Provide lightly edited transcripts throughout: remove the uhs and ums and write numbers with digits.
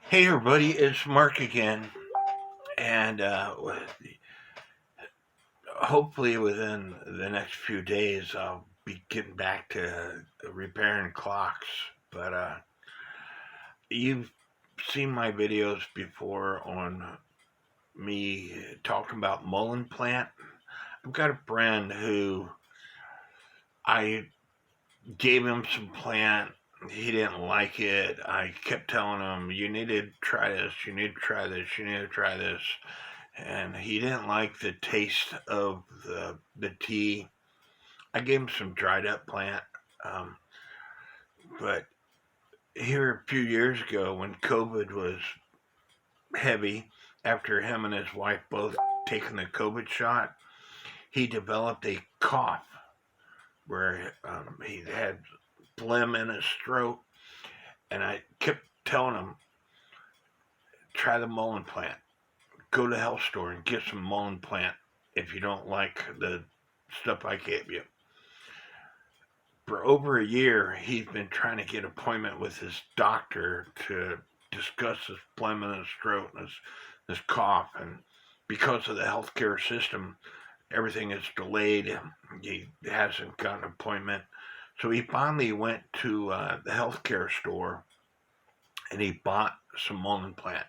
Hey everybody, it's Mark again, and hopefully within the next few days I'll be getting back to repairing clocks. But you've seen my videos before on me talking about mullein plant. I've got a friend who I gave him some plant. He didn't like it. I kept telling him, you need to try this, you need to try this, you need to try this. And he didn't like the taste of the tea. I gave him some dried up plant, um, but here a few years ago when COVID was heavy, after him and his wife both taking the COVID shot, he developed a cough where he had phlegm in his throat, and I kept telling him, try the mullein plant. Go to the health store and get some mullein plant if you don't like the stuff I gave you. For over a year, he's been trying to get an appointment with his doctor to discuss his phlegm in his throat and his cough. And because of the healthcare system, everything is delayed. He hasn't got an appointment. So he finally went to the healthcare store and he bought some mullein plant.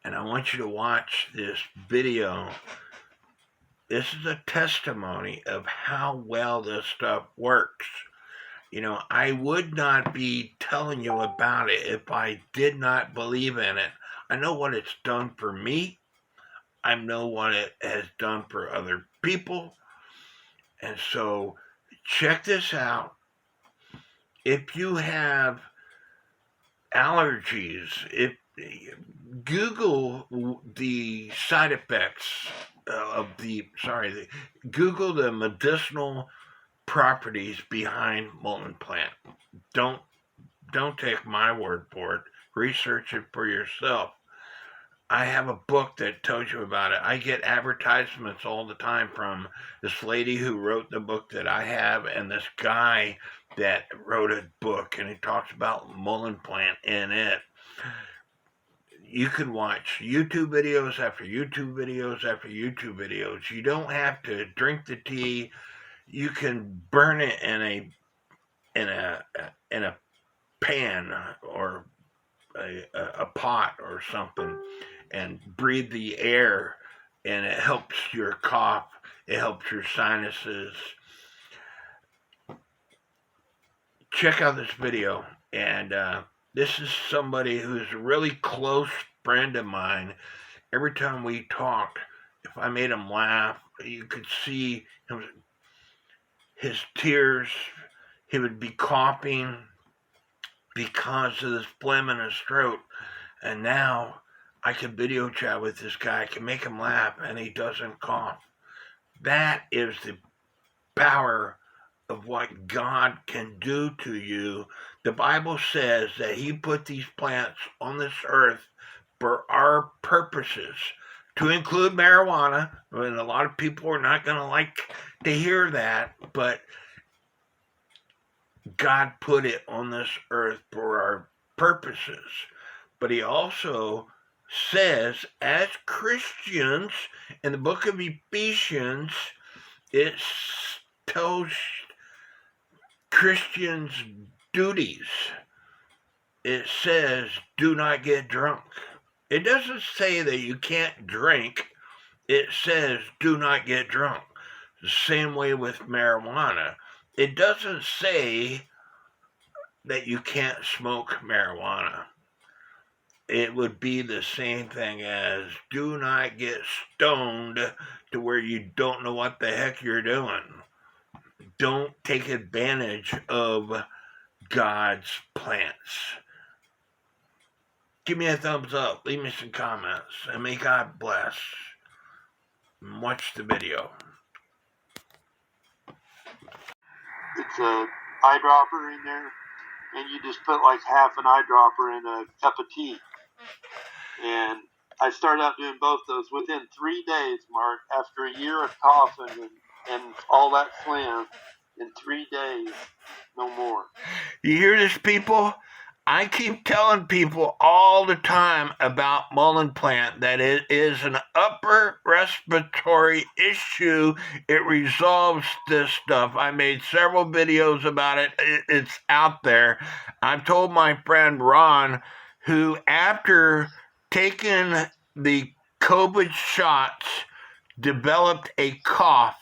And I want you to watch this video. This is a testimony of how well this stuff works. You know, I would not be telling you about it if I did not believe in it. I know what it's done for me. I know what it has done for other people. And so check this out. If you have allergies, Google the side effects Google the medicinal properties behind mullein plant. Don't take my word for it. Research it for yourself. I have a book that tells you about it. I get advertisements all the time from this lady who wrote the book that I have and this guy that wrote a book, and he talks about mullein plant in it. You can watch YouTube videos after YouTube videos after YouTube videos. You don't have to drink the tea. You can burn it in a pan or a pot or something and breathe the air, and it helps your cough. It helps your sinuses. Check out this video, and this is somebody who's a really close friend of mine. Every time we talked, if I made him laugh, you could see his tears. He would be coughing because of this phlegm in his throat. And now I can video chat with this guy. I can make him laugh, and he doesn't cough. That is the power of what God can do to you. The Bible says that he put these plants on this earth for our purposes, to include marijuana. And a lot of people are not going to like to hear that, but God put it on this earth for our purposes. But he also says, as Christians, in the book of Ephesians, it tells Christians' duties. It says, do not get drunk. It doesn't say that you can't drink. It says, do not get drunk. The same way with marijuana. It doesn't say that you can't smoke marijuana. It would be the same thing as do not get stoned to where you don't know what the heck you're doing. Don't take advantage of God's plants. Give me a thumbs up, leave me some comments, and may God bless. And watch the video. It's a eyedropper in there, and you just put like half an eyedropper in a cup of tea. And I started out doing both those within 3 days, Mark, after a year of coughing and all that phlegm. In 3 days, no more. You hear this, people? I keep telling people all the time about mullein plant that it is an upper respiratory issue. It resolves this stuff. I made several videos about it. It's out there. I've told my friend Ron, who after taking the COVID shots developed a cough.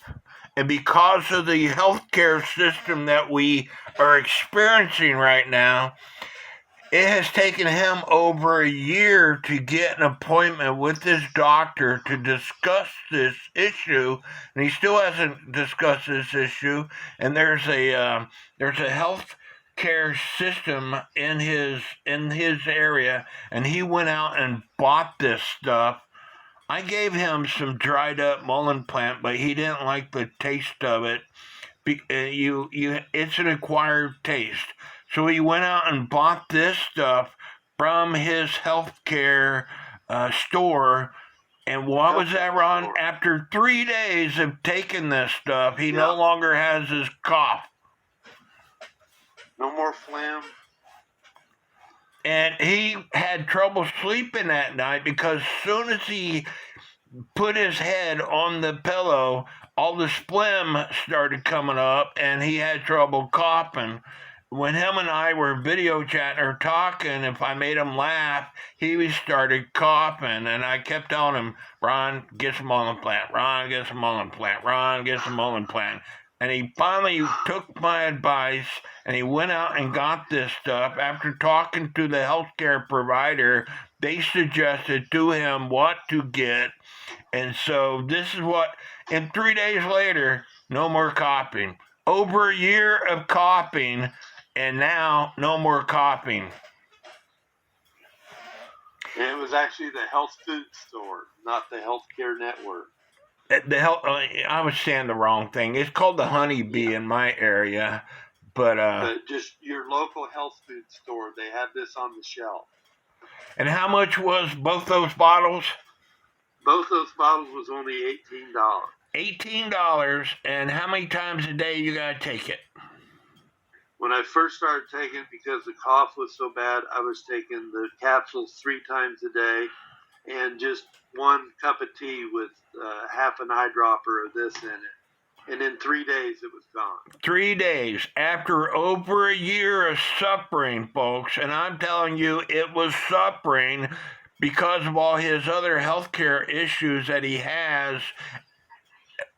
And because of the healthcare system that we are experiencing right now, it has taken him over a year to get an appointment with his doctor to discuss this issue, and he still hasn't discussed this issue. And there's a health care system in his area, and he went out and bought this stuff. I gave him some dried up mullein plant, but he didn't like the taste of it. It's an acquired taste. So he went out and bought this stuff from his healthcare store. And what was that, Ron? After 3 days of taking this stuff, he no longer has his cough. No more phlegm. And he had trouble sleeping that night because as soon as he put his head on the pillow, all the phlegm started coming up, and he had trouble coughing. When him and I were video chatting or talking, if I made him laugh, he started coughing, and I kept telling him, Ron, get some mullein plant. Ron, get some mullein plant. Ron, get some mullein plant. And he finally took my advice, and he went out and got this stuff. After talking to the healthcare provider, they suggested to him what to get. And so this is what, and 3 days later, no more coughing. Over a year of coughing, and now no more coughing. It was actually the health food store, not the healthcare network. I was saying the wrong thing. It's called the Honeybee in my area, but just your local health food store. They have this on the shelf. And how much was both those bottles? Both those bottles was only $18. $18, and how many times a day you gotta take it? When I first started taking it, because the cough was so bad, I was taking the capsules 3 times a day, and just 1 cup of tea with half an eyedropper of this in it. And in 3 days, it was gone. 3 days after over a year of suffering, folks. And I'm telling you, it was suffering because of all his other healthcare issues that he has.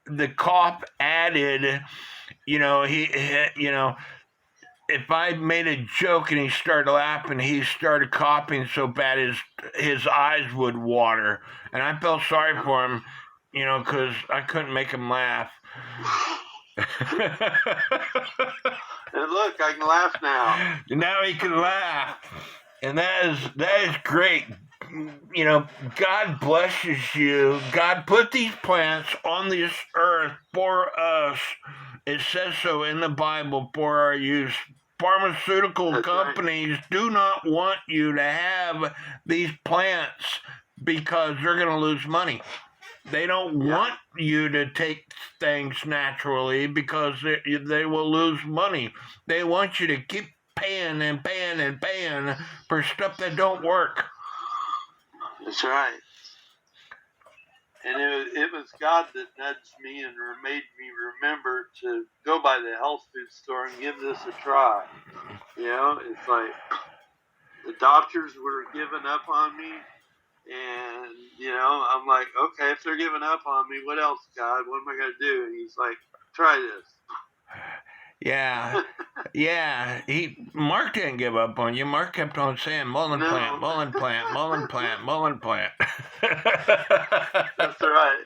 The cough added, if I made a joke and he started laughing, he started coughing so bad his eyes would water. And I felt sorry for him, because I couldn't make him laugh. And look, I can laugh now. Now he can laugh. And that is great. God blesses you. God put these plants on this earth for us. It says so in the Bible, for our use. Pharmaceutical companies do not want you to have these plants because they're going to lose money. They don't want you to take things naturally because they will lose money. They want you to keep paying and paying and paying for stuff that don't work. That's right. And it was God that nudged me and made me remember to go by the health food store and give this a try. It's like the doctors were giving up on me. And, I'm like, okay, if they're giving up on me, what else, God? What am I going to do? And he's like, try this. Yeah. Mark didn't give up on you. Mark kept on saying, mullein plant, mullein plant, mullein plant, mullein plant. That's right.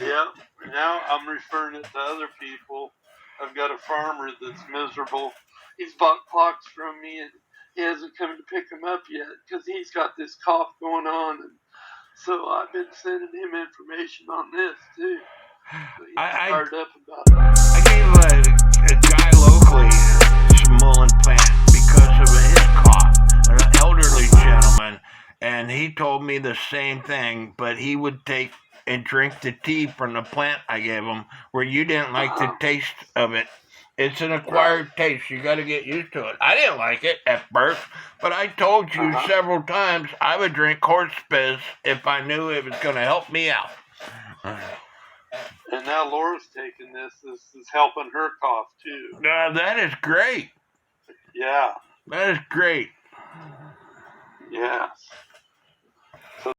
Yeah. Now I'm referring it to other people. I've got a farmer that's miserable. He's bought clocks from me, and he hasn't come to pick them up yet because he's got this cough going on. And so I've been sending him information on this, too. So he's fired up about it. I gave a guy locally some mullein plant because of his cough, an elderly gentleman, and he told me the same thing, but he would take and drink the tea from the plant I gave him, where you didn't like the taste of it. It's an acquired taste. You got to get used to it. I didn't like it at first, but I told you several times I would drink horse piss if I knew it was going to help me out. And now Laura's taking this. This is helping her cough too. That is great. Yeah. That is great. Yeah.